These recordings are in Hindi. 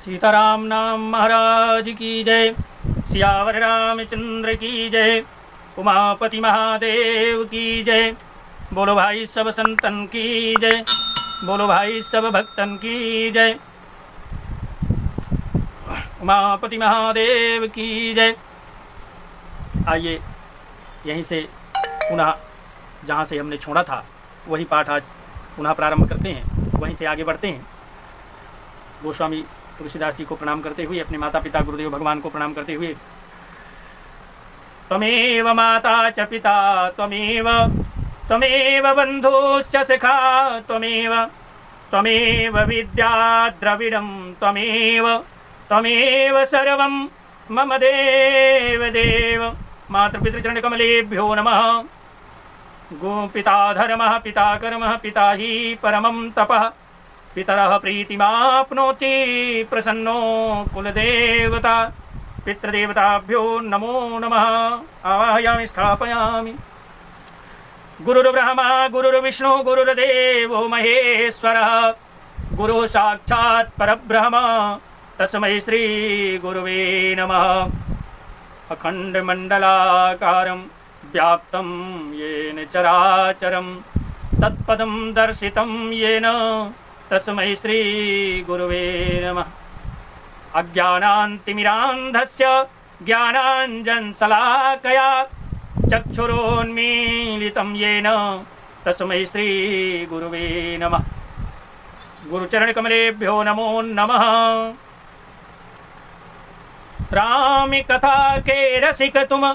सीताराम नाम महाराज की जय। सियावर रामचंद्र की जय। उमापति महादेव की जय। बोलो भाई सब संतन की जय। बोलो भाई सब भक्तन की जय। उमापति महादेव की जय। आइए यहीं से पुनः जहाँ से हमने छोड़ा था वही पाठ आज पुनः प्रारंभ करते हैं, वहीं से आगे बढ़ते हैं। गोस्वामी तुलसीदास जी को प्रणाम करते हुए, अपने माता पिता गुरुदेव भगवान को प्रणाम करते हुए, त्वमेव माता च पिता त्वमेव बन्धुश्च सखा त्वमेव विद्या द्रविडं त्वमेव सर्वं मम देव। मातृपितृचरण कमलेभ्यो नमः। पिता धर्मः पिता कर्मः पिता हि परमं तपः। पितरः प्रीतिमाप्नोति प्रसन्नो कुलदेवता। पितृदेवताभ्यो नमो नमः। आवाहयामि स्थापयामि। गुरुर्ब्रह्मा गुरुर्विष्णु गुरुर्देवो महेश्वरः। गुरुः साक्षात् परब्रह्म तस्मै श्री गुरुवे नमः। अखण्डमण्डलाकारं व्याप्तं येन चराचरं तत्पदं दर्शितं येन तस्मै श्री गुरुवे नमः। अज्ञानान्तिमिरान्धस्य ज्ञानाञ्जनशलाकया चक्षुरोन्मीलितं येन तस्मै श्री गुरुवे नमः। गुरुचरणकमलेभ्यो नमो नमः। राम कथा के रसिक तुम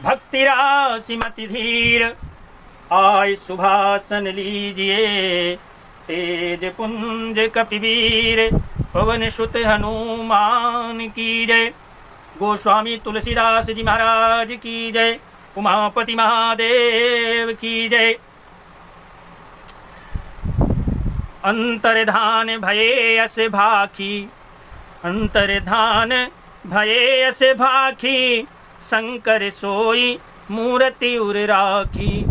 भक्ति राशि मति धीर। आय सुभासन लीजिए तेज पुंज कपिवीर। पवन सुत हनुमान की जय। गोस्वामी तुलसीदास जी महाराज की जय। उमापति महादेव की जय। अंतर्धान भये अस भाखी अंतर्धान भये अस भाखी। शंकर सोई मूर्ति उर राखी।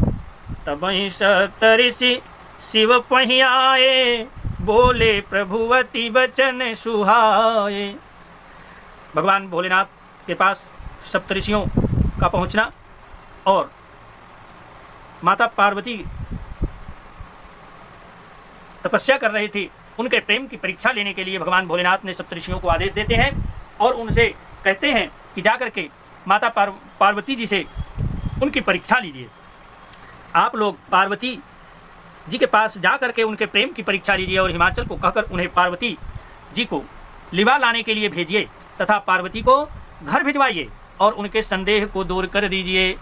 तबहि सप्तऋषि शिव पहियाए। बोले प्रभुवती वचन सुहाए। भगवान भोलेनाथ के पास सप्तऋषियों का पहुंचना और माता पार्वती तपस्या कर रही थी, उनके प्रेम की परीक्षा लेने के लिए भगवान भोलेनाथ ने सप्तऋषियों को आदेश देते हैं और उनसे कहते हैं कि जाकर के माता पार्वती जी से उनकी परीक्षा लीजिए। आप लोग पार्वती जी के पास जाकर के उनके प्रेम की परीक्षा लीजिए और हिमाचल को कहकर उन्हें पार्वती जी को लिवा लाने के लिए भेजिए तथा पार्वती को घर भिजवाइए और उनके संदेह को दूर कर दीजिए।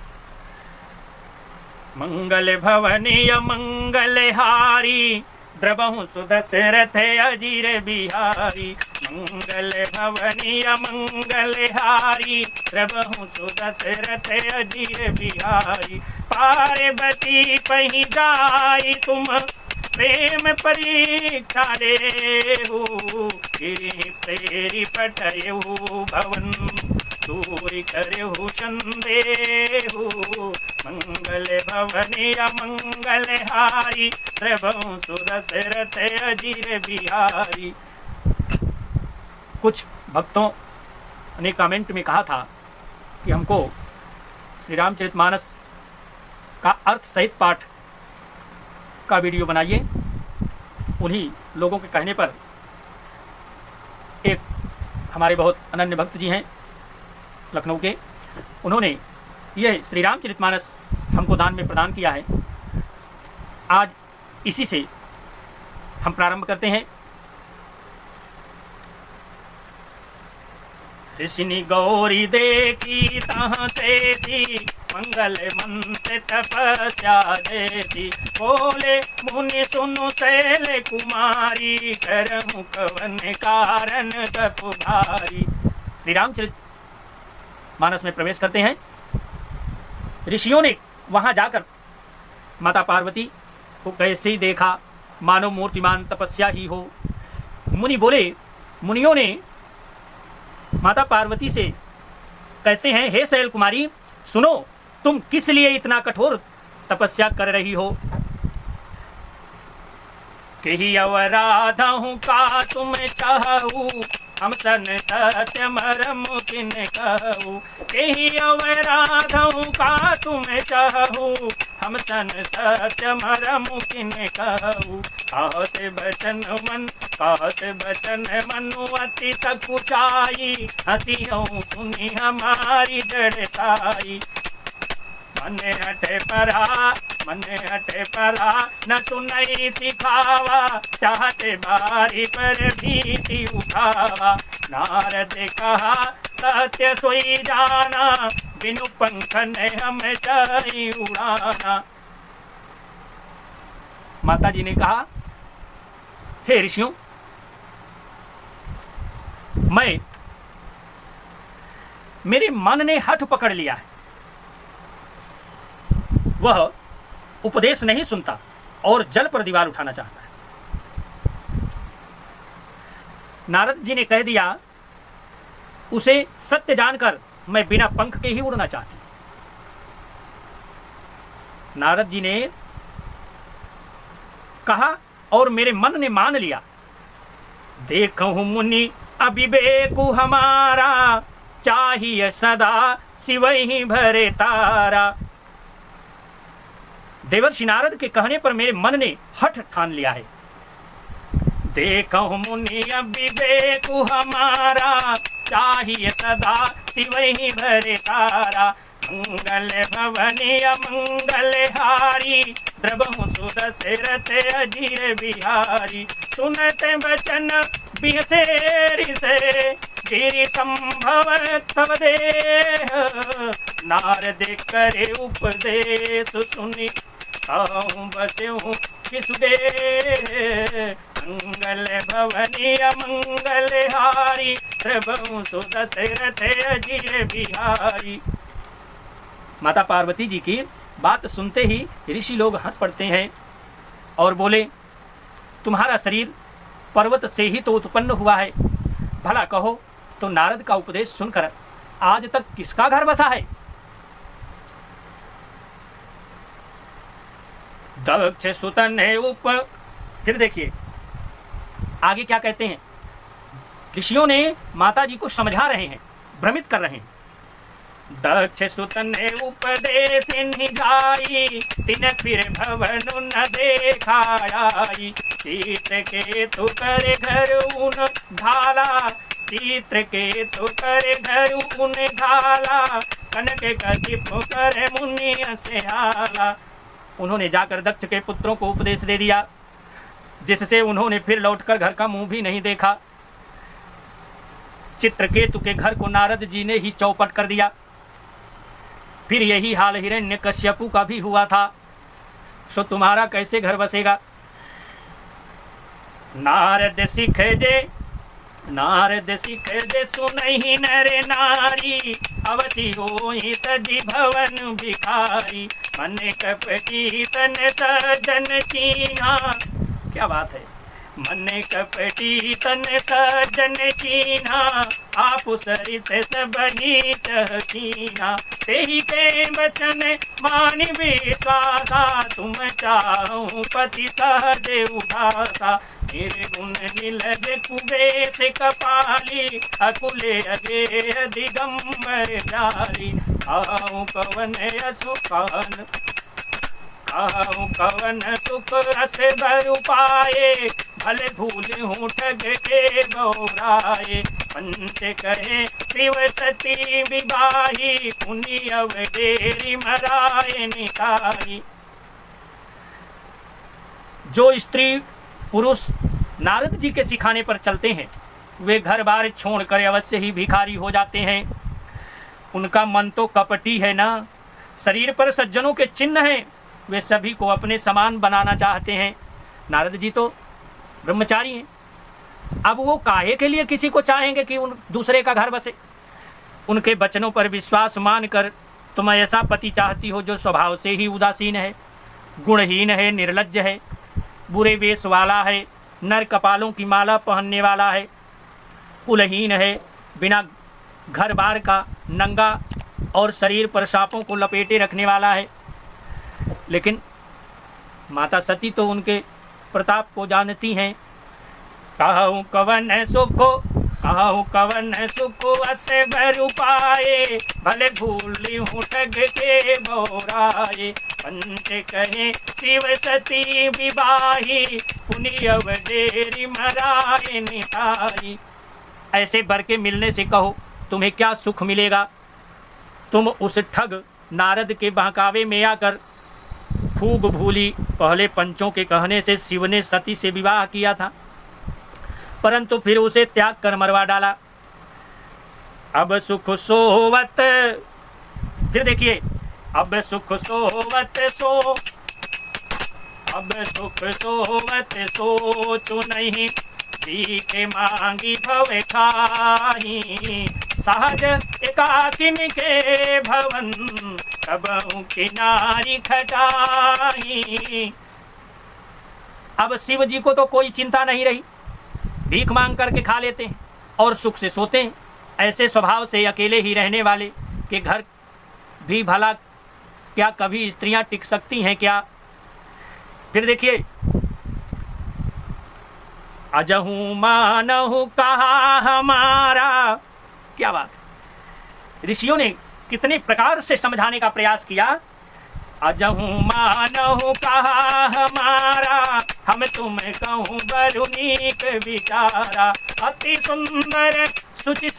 मंगल भवनीय मंगलहारी। द्रवहु सुदशरथ अजीर बिहारी। मंगल भवनीय मंगलहारी। द्रवहु सुदशरथ अजीर बिहारी। पार्वती पहि जाई तुम प्रेम परीक्षा देहु। गिरि प्रेरि पठयहु भवन दूरि करहु संदेहु। मंगल भवनीय मंगलहारी। द्रवहु सुदशरथ अजीर बिहारी। कुछ भक्तों ने कमेंट में कहा था कि हमको श्री रामचरितमानस का अर्थ सहित पाठ का वीडियो बनाइए। उन्हीं लोगों के कहने पर एक हमारे बहुत अनन्य भक्त जी हैं लखनऊ के, उन्होंने यह श्री रामचरितमानस हमको दान में प्रदान किया है। आज इसी से हम प्रारंभ करते हैं। ऋषिनि गौरी देखी तहाँ तेसी। मंगल मंत्र तपस्या देती। बोले मुनि सुनु शैल कुमारी। कर मुखवन कारण तप भारी। श्री रामचरित मानस में प्रवेश करते हैं। ऋषियों ने वहां जाकर माता पार्वती को कैसे ही देखा मानो मूर्तिमान तपस्या ही हो। मुनि बोले, मुनियों ने माता पार्वती से कहते हैं, हे शैल कुमारी सुनो, तुम किस लिए इतना कठोर तपस्या कर रही हो। कही अवराधहु का तुम चाहू, हम सन सत्य मरम किन कहू। कही अवराधहु का तुम चाहू, हम सन सत्य मरम किन कहू। कहत बचन मनु अति सकुचाई, हंसियों सुनी हमारी जड़ताई। मन हटे परा न सुनई सिखावा, चाहते बारी पर भीति उठावा। नारद कहा सत्य सोई जाना, बिनु पंख ने हम चाही उड़ाना। माता जी ने कहा हे ऋषियों, मेरे मन ने हठ पकड़ लिया है, वह उपदेश नहीं सुनता और जल पर दीवार उठाना चाहता है। नारद जी ने कह दिया उसे सत्य जानकर मैं बिना पंख के ही उड़ना चाहती। नारद जी ने कहा और मेरे मन ने मान लिया। देखहु मुनि अविवेकु हमारा, चाहिए सदा शिव ही भरे तारा। देवर्षि नारद के कहने पर मेरे मन ने हठ ठान लिया है। देखो मुनि अविवेकु हमारा, चाहिए सदा शिव ही भरे तारा। मंगल भवनी अमंगल हारी, द्रवहु सुदशरथ अजीर बिहारी। सुनते बचन बिहसेरि से, गिरि संभव तव देह। नारद करे उपदेश सुनि, बस्यूं विसुदेह। मंगल भवनी अमंगल हारी, प्रभु सुदशरथ अजीर बिहारी। माता पार्वती जी की बात सुनते ही ऋषि लोग हंस पड़ते हैं और बोले तुम्हारा शरीर पर्वत से ही तो उत्पन्न हुआ है, भला कहो तो नारद का उपदेश सुनकर आज तक किसका घर बसा है। दक्ष सुतन है फिर देखिए आगे क्या कहते हैं। ऋषियों ने माता जी को समझा रहे हैं, भ्रमित कर रहे हैं। दक्ष सुतन ने उपदेश निभाई, तिन फिर भवन न देखाई। चित्र के तु कर घर उन ढाला, चित्र के तु कर घर उन ढाला। कनक कशिप कर मुनि अस्याला। उन्होंने जाकर दक्ष के पुत्रों को उपदेश दे दिया, जिससे उन्होंने फिर लौटकर घर का मुंह भी नहीं देखा। चित्रकेतु के घर को नारद जी ने ही चौपट कर दिया। फिर यही हाल हिरण्यकश्यपु का भी हुआ था, सो तुम्हारा कैसे घर बसेगा। नारद सिख जे सुनहि नर नारी, अवति होई तजि भवन भिखारी। मन कपटी तन सजन चीन्हा, क्या बात है। मन कपटी तन सजन चीन्हा, आप सरिस सब नीच कीन्हा। तेहि के बचन मान विश्वासा, तुम चाहूं पति सहज उदासा। निर्गुण नीलज कुबेश कपाली, अकुले अगे दिगंबर जारी। खाऊं कवन असुखान, खाऊं कवन सुख रस भर पाए। भले भूल हूँ ठग के बौराए। पंच कहे शिव सती विवाही, पुनि अवडेरी मराए निकाई। जो स्त्री पुरुष नारद जी के सिखाने पर चलते हैं, वे घर बार छोड़कर अवश्य ही भिखारी हो जाते हैं। उनका मन तो कपटी है ना, शरीर पर सज्जनों के चिन्ह हैं, वे सभी को अपने समान बनाना चाहते हैं। नारद जी तो ब्रह्मचारी हैं, अब वो काहे के लिए किसी को चाहेंगे कि उन दूसरे का घर बसे। उनके वचनों पर विश्वास मानकर तुम ऐसा पति चाहती हो जो स्वभाव से ही उदासीन है, गुणहीन है, निर्लज्ज है, बुरे वेश वाला है, नर कपालों की माला पहनने वाला है, कुलहीन है, बिना घर बार का, नंगा और शरीर पर सांपों को लपेटे रखने वाला है। लेकिन माता सती तो उनके प्रताप को जानती हैं। कहूँ कवन सुख असे भरु पाए, भले भूली हूँ ठग के बोराए। पंच कहे शिव सती विवाही, पुनियव डेरी मराए निताई। ऐसे वर के मिलने से कहो तुम्हें क्या सुख मिलेगा। तुम उस ठग नारद के बहकावे में आकर खूब भूली। पहले पंचों के कहने से शिव ने सती से विवाह किया था, परंतु फिर उसे त्याग कर मरवा डाला। अब सुख सोवत, फिर देखिए, अब सुख सोवत सोचु नहीं, सीखे मांगी भव खाही। सहज एकाकिन के भवन, कबहु किनारी खटाही। अब शिव जी को तो कोई चिंता नहीं रही, भीख मांग करके खा लेते हैं और सुख से सोते हैं। ऐसे स्वभाव से अकेले ही रहने वाले के घर भी भला क्या कभी स्त्रियां टिक सकती हैं क्या। फिर देखिए, अजहू मानहु कहा हमारा, क्या बात है। ऋषियों ने कितने प्रकार से समझाने का प्रयास किया। अजहू मानहु कहा हमारा, हम तुम कहूँ बरुनीक विचारा। अति सुंदर सुचि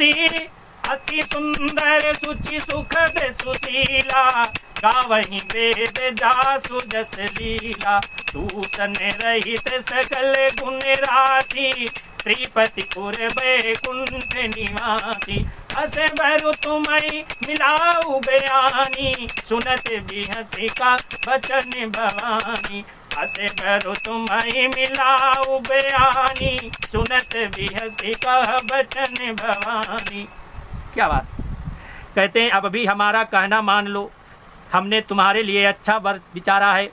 सुखद सुशीला, गावहीं वेद जासु जस लीला। दूषण रहित सकल गुण राशि, त्रिपतिपुर बैकुंठ निवासी। अस भरु तुम्हें मिलाऊ बयानी, सुनत बिहसी का बचन भवानी। अस भरु तुम्हें मिलाऊ बयानी, सुनत बिहसी का बचन भवानी। क्या बात। कहते हैं अब भी हमारा कहना मान लो, हमने तुम्हारे लिए अच्छा वर विचारा है।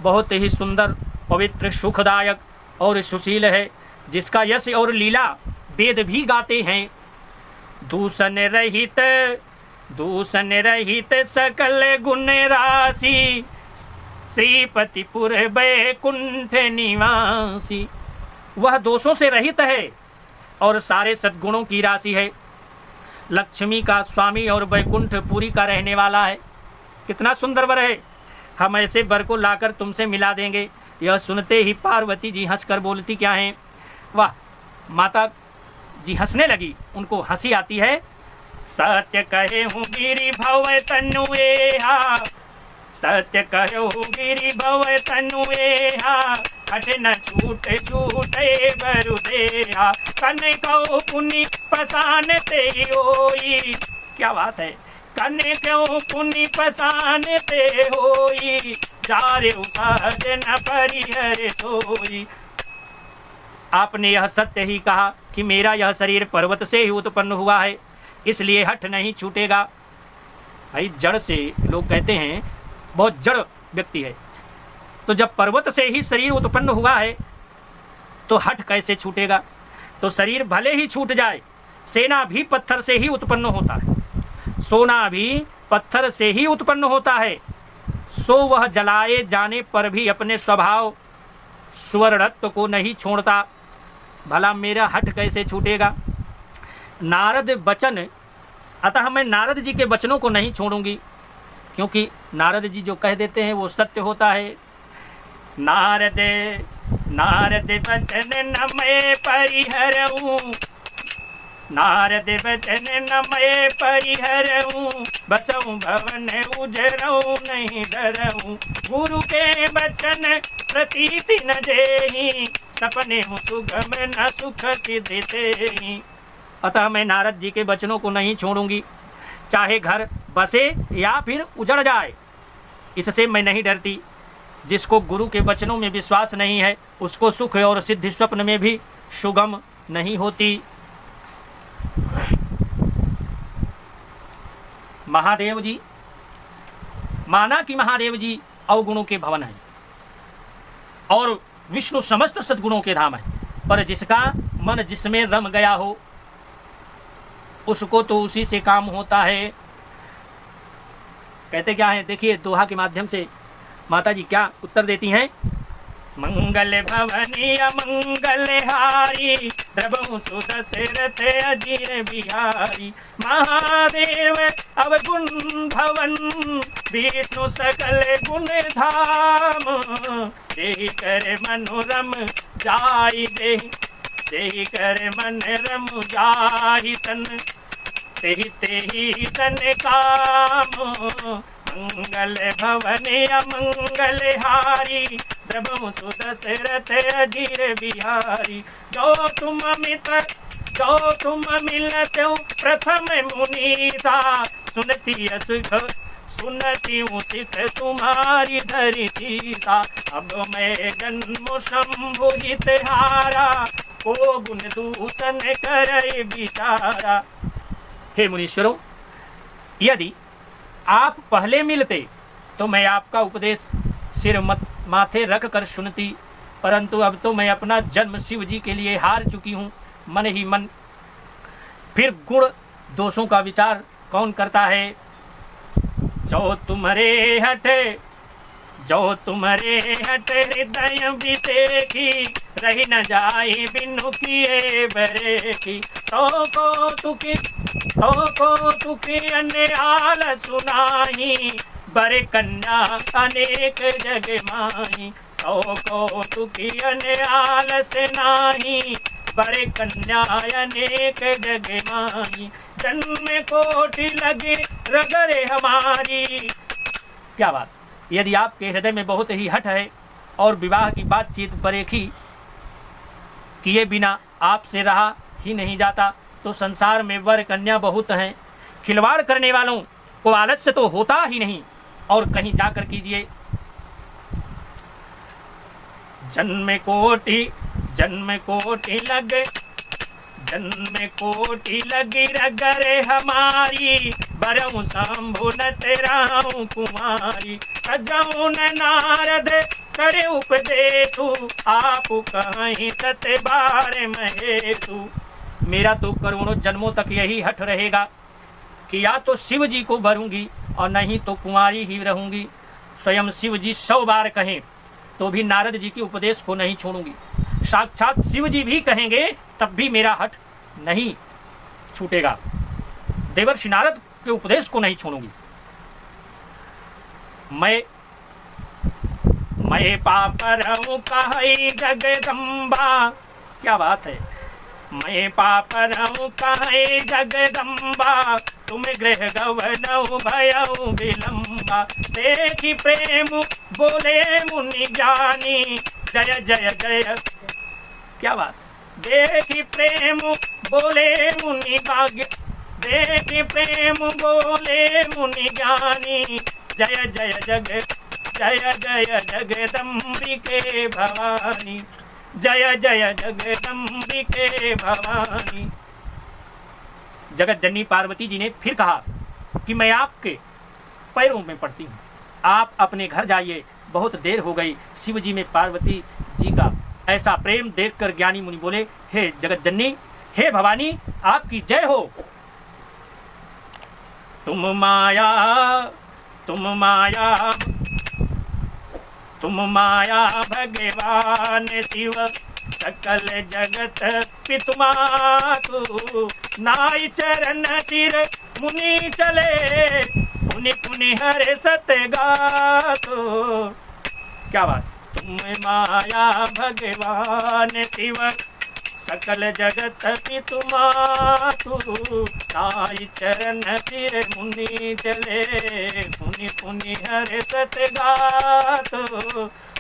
बहुत ही सुंदर, पवित्र, सुखदायक और सुशील है, जिसका यश और लीला वेद भी गाते हैं। दूषण रहित सकल गुण राशि, श्रीपतिपुर बैकुंठ निवासी। वह दोषों से रहित है और सारे सद्गुणों की राशि है। लक्ष्मी का स्वामी और बैकुंठपुरी का रहने वाला है। कितना सुंदर वर है। हम ऐसे वर को लाकर तुमसे मिला देंगे। यह सुनते ही पार्वती जी हंसकर बोलती क्या हैं, वाह। माता जी हंसने लगी, उनको हंसी आती है। सत्य कहे हूँ गिरि भव तनुएहा, सत्य कहे हूँ गिरि भव तनुएहा। हठ न छूटे बरु देहा, कन कहो पुनि पसान ते होई। क्या बात है। कन क्यों पुनि पसान ते होई, जारे सहज न परिहर सोई। आपने यह सत्य ही कहा कि मेरा यह शरीर पर्वत से ही उत्पन्न हुआ है, इसलिए हठ नहीं छूटेगा। भाई जड़ से लोग कहते हैं बहुत जड़ व्यक्ति है, तो जब पर्वत से ही शरीर उत्पन्न हुआ है तो हठ कैसे छूटेगा। तो शरीर भले ही छूट जाए, सेना भी पत्थर से ही उत्पन्न होता है, सोना भी पत्थर से ही उत्पन्न होता है। सो वह जलाए जाने पर भी अपने स्वभाव स्वर्णत्व को नहीं छोड़ता, भला मेरा हठ कैसे छूटेगा। नारद वचन, अतः मैं नारद जी के वचनों को नहीं छोड़ूंगी, क्योंकि नारद जी जो कह देते हैं वो सत्य होता है। नारद वचन न मैं परिहरऊं, नारद वचन न मैं परिहरऊं। बसऊं भवन उजरऊं नहीं डरऊं, गुरु के वचन प्रतीति न जेहि। सपने हूँ सुगम न सुख सिद्धि तेहि। अतः मैं नारद जी के वचनों को नहीं छोड़ूंगी, चाहे घर बसे या फिर उजड़ जाए, इससे मैं नहीं डरती। जिसको गुरु के वचनों में विश्वास नहीं है, उसको सुख और सिद्धि स्वप्न में भी सुगम नहीं होती। महादेव जी, माना कि महादेव जी अवगुणों के भवन हैं और विष्णु समस्त सद्गुणों के धाम है, पर जिसका मन जिसमें रम गया हो उसको तो उसी से काम होता है। कहते क्या है, देखिए दोहा के माध्यम से माता जी क्या उत्तर देती हैं। मंगल भवनी अमंगल हारी, द्रवहु सुदशरथ अजीर बिहारी। महादेव अवगुण भवन, विष्णु सकल गुण धाम, देहि कर मनोरम जाई देहि, देहि कर मन रम जाहि सन, तेहि तेहि सन काम। मंगल भवन अमंगल हारी, द्रवहु सुदशरथ अजीर बिहारी। जो तुम मिलते प्रथम मुनीसा, सुनती सुनती हूँ सिख तुम्हारी धरि सीसा। अब मैं जन्म शंभु हित हारा, को गुण दूषण करे बिचारा। हे मुनीश्वरों, यदि आप पहले मिलते तो मैं आपका उपदेश सिर माथे रख कर सुनती, परंतु अब तो मैं अपना जन्म शिव जी के लिए हार चुकी हूँ। मन ही मन फिर गुण दोषों का विचार कौन करता है। जो तुम्हारे हट हृदय विषेखी, रही न जाए बिनु किए बरेखी। तो को तुकी अन्याल सुनाही, बरे कन्या अनेक जग माही। तो को तुकी अन्याल से नाही, बरे कन्या अनेक जग माही। जन्म कोटि लगे रगरे हमारी। क्या बात! यदि आपके हृदय में बहुत ही हठ है और विवाह की बातचीत बरेखी किए बिना आपसे रहा ही नहीं जाता, तो संसार में वर कन्या बहुत हैं। खिलवाड़ करने वालों को आलस्य तो होता ही नहीं। और कहीं जाकर कीजिए, जन्म कोटि लगी रगरे हमारी, बरऊं शंभु नत राहूं कुमारी। सजाऊं नारद करे उपदेशु, आप कहीं सत बार महेशु। मेरा तो करोड़ों जन्मों तक यही हठ रहेगा कि या तो शिव जी को भरूंगी और नहीं तो कुंवारी ही रहूंगी। स्वयं शिव जी 100 बार कहें तो भी नारद जी के उपदेश को नहीं छोड़ूंगी। साक्षात शिव जी भी कहेंगे तब भी मेरा हठ नहीं छूटेगा। देवर्षि नारद के उपदेश को नहीं छोड़ूंगी। मैं पाप रहूं कहीं जगदम्बा। क्या बात है! मैं पाप रहूं कहीं जगदम्बा, तुम गृह गवनऊ भयऊ विलंबा। देखी प्रेम बोले मुनि ज्ञानी, जय जय जय। क्या बात! देखी प्रेम बोले मुनि भाग्य, देखी प्रेम बोले मुनि ज्ञानी। जय जय जय जगदम्बिके भवानी, जय जय जगदम्बिके भवानी। जगत जननी पार्वती जी ने फिर कहा कि मैं आपके पैरों में पड़ती हूँ, आप अपने घर जाइए, बहुत देर हो गई। शिव जी में पार्वती जी का ऐसा प्रेम देखकर ज्ञानी मुनि बोले, हे जगत जननी, हे भवानी, आपकी जय हो। तुम माया भगवान शिव, सकल जगत पितुमातु। नाई चरण सिर मुनि चले, पुनि पुनि हरे सत गातो। क्या बात! तुम माया भगवान शिव, सकल जगत पितुमातु। नाई चरण सिर मुनि चले, पुनि पुनि हरे सत गातो।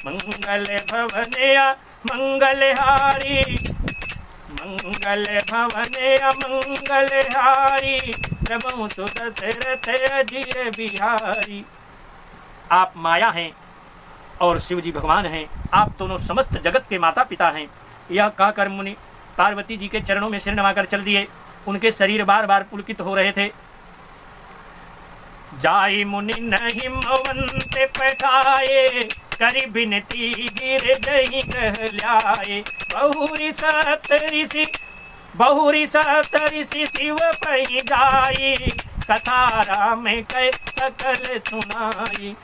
मंगल भवनया मंगलहारी, मंगल भवनया मंगलहारी। प्रभु सुदशरथ अजीर बिहारी। आप माया हैं और शिव जी भगवान हैं। आप दोनों समस्त जगत के माता पिता हैं। यह कहकर मुनि पार्वती जी के चरणों में सिर नवाकर चल दिए। उनके शरीर बार बार पुलकित हो रहे थे। जाई मुनि नहीं मवंत पठाए, करी बिनती गिर गई कहलाए। बहुरी सत ऋषि शिव पई जाई, कथा राम कह सकल सुनाई।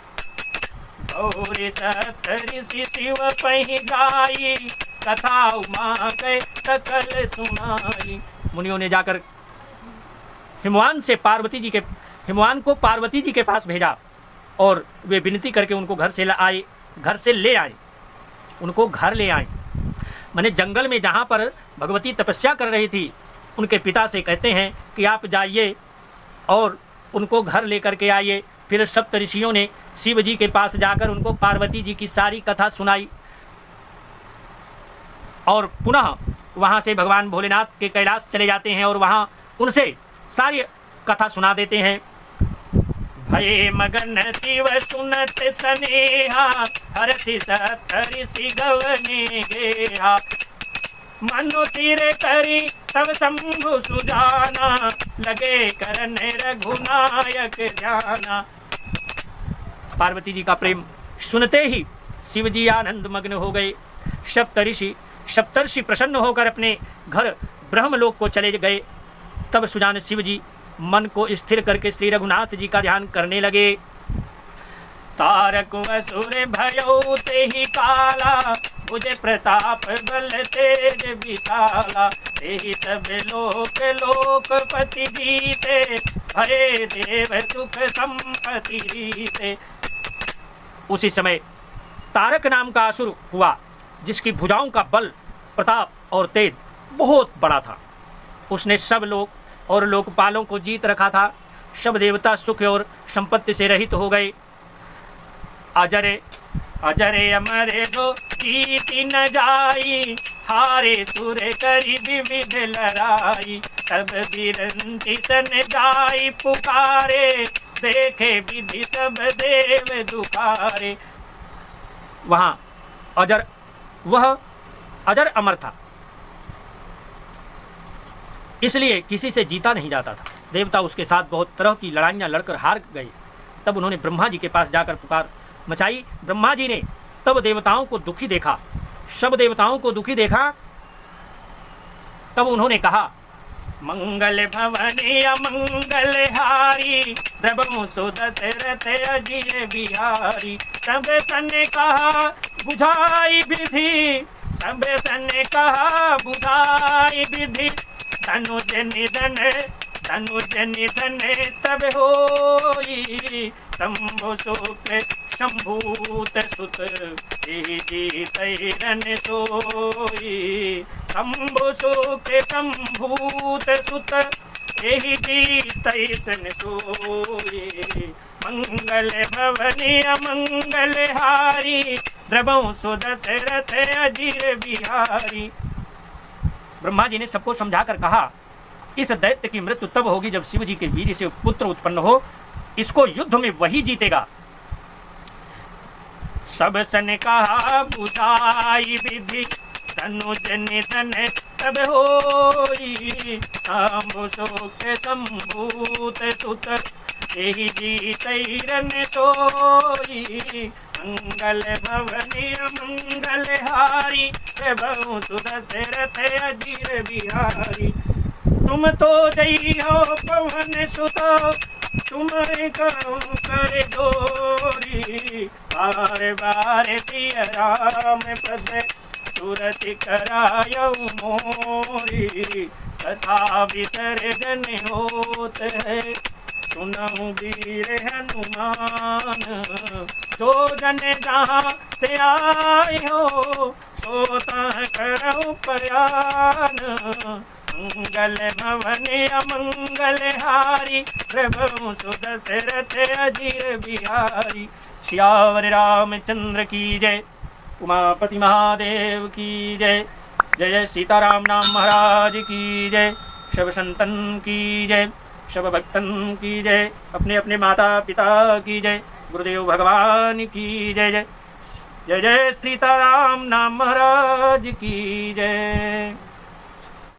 और सप्तऋषि शिव पहि जाई, कथा उमा के सकल सुनाई। मुनियों ने जाकर हिमवान को पार्वती जी के पास भेजा और वे विनती करके उनको घर से ले आए। उनको घर ले आए माने जंगल में जहाँ पर भगवती तपस्या कर रही थी, उनके पिता से कहते हैं कि आप जाइए और उनको घर लेकर के आइए। फिर सप्तऋषियों ने शिव जी के पास जाकर उनको पार्वती जी की सारी कथा सुनाई और पुनः वहाँ से भगवान भोलेनाथ के कैलाश चले जाते हैं और वहाँ उनसे सारी कथा सुना देते हैं। भये मगन शिव सुनत सनेहा, हरषि सप्तऋषि गवने गेहा। मनु तीर करी तब शंभु सुजाना, लगे करन रघुनायक जाना। पार्वती जी का प्रेम सुनते ही शिव जी आनंद मग्न हो गए। सप्तर्षि प्रसन्न होकर अपने घर ब्रह्मलोक को चले गए। तब सुजान शिव जी मन को स्थिर करके श्री रघुनाथ जी का ध्यान करने लगे। तारक असुर भयो तेहि काला, भुज प्रताप बल तेज विशाला। तेहि सब लोकपति जीते, भये देव सुख संपत्ति रीते। उसी समय तारक नाम का असुर हुआ, जिसकी भुजाओं का बल, प्रताप और तेज बहुत बड़ा था। उसने सब लोक और लोकपालों को जीत रखा था। सब देवता सुख और संपत्ति से रहित हो गए। अजरे अमरे जो जीती न जाई, हारे सुर करी विविध लड़ाई। तब बिरंती सन जाई पुकारे, देखे विधि सब देव दुखारे। वहाँ वह अजर अमर था, इसलिए किसी से जीता नहीं जाता था। देवता उसके साथ बहुत तरह की लड़ाइयाँ लड़कर हार गए। तब उन्होंने ब्रह्मा जी के पास जाकर पुकार मचाई। ब्रह्मा जी ने तब देवताओं को दुखी देखा, सब देवताओं को दुखी देखा। तब उन्होंने कहा, मंगल भवने अमंगल हारी, प्रभु सुदशरथ अजिर बिहारी। सब सन कहा बुझाई विधि, सब सन कहा बुझाई विधि। धनुज निधन तब होई, शंभु शुक्र शंभूत सुत, जीतैरन सोई। शंभु शुक्र शंभूत सुत, जीतैसन सोई। मंगल भवने अमंगल हारी, द्रवौ सुदशरथ अजिर बिहारी। ब्रह्मा जी ने सबको समझाकर कहा, इस दैत्य की मृत्यु तब होगी जब शिव जी के वीर से पुत्र उत्पन्न हो। इसको युद्ध में वही जीतेगा। सब सन कहा बुझाई विधि, धनुज निधन तब होई। शंभु शुक्र शंभूत सुत, जीतैरन सोई। मंगल भवने मंगल हारी, प्रभु सुदशरथ अजिर बिहारी। तुम तो जई हो पवन सुतो, तुम्हें करूं कर जोरी। बार बार सिया राम पद, सुरति करायऊ मोरी। तथा विसर्जन होत है, सुनहु वीर हनुमान। जो जन जहाँ से आए हो, सोता करहु प्रयान। मंगल भवने अमंगल हारी, प्रभु सुदशरथ अजिर बिहारी। श्यावर रामचंद्र की जय, उमापति महादेव की जय। जय जय सीताराम नाम महाराज की जय। शब संतन की जय, शब भक्तन की जय। अपने अपने माता पिता की जय। गुरुदेव भगवान की जय जय। जय जय सीताराम नाम महाराज की जय।